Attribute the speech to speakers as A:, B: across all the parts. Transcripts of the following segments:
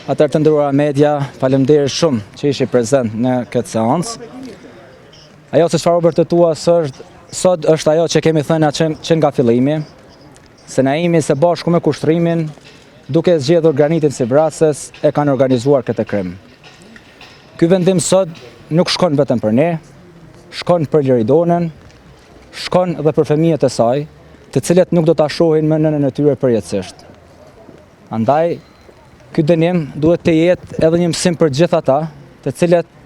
A: Atëherë të nderuara media, faleminderit shumë që ishi prezent në këtë seancë. Ajo se çfarë u vërtetua sot është ajo që kemi thënë që nga fillimi, se na jemi se bashku me kushtrimin, duke zgjedhur granitin si vrasës, e kanë organizuar këtë krim. Ky vendim sot nuk shkon vetëm për ne, shkon për Liridonën, shkon edhe për fëmijët e saj, të cilët nuk do ta shohin më nënën e tyre përjetësisht. Andaj, ky dënim duhet të jetë edhe një mësim për gjithë ata, të cilët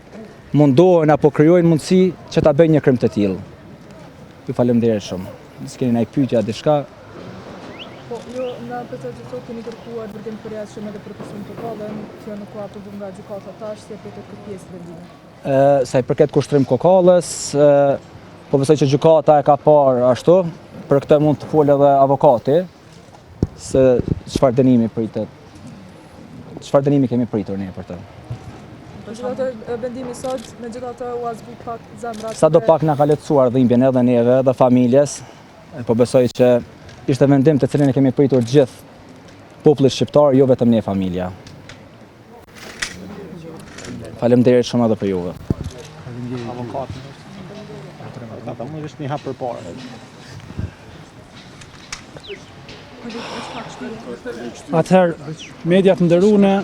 A: mundohen apo krijojnë mundësi që ta bëjnë një krim të tillë. Ju falemnderit shumë. Nëse keni ndonjë pyetje diçka.
B: Po, ju në përsa që sot keni kërkuar vërtim përjashëm edhe për kushtim të kokallën, që nuk ka aprovim nga gjykata tash, si e pritet këtë pjesë vendimit?
A: Sa i përket kushtrim kokallës, po besoj që gjykata e ka parë ashtu, për këtë mund të folë edhe avokati, se çfarë dënimi pritet. Çfarë dënimi kemi pritur ne për të?
B: Megjithatë, vendimi sot, megjithatë u azbut pak zemrat.
A: Sa do pak na ka lehtësuar dhimbjen edhe neve edhe familjes, po besoj që ishte vendim të cilin e kemi pritur gjithë populli shqiptar, jo vetëm ne familja. Faleminderit shumë edhe për juve.
C: Avokati. Ata më është një hap përpara.
D: Atëherë, mediat nderuara,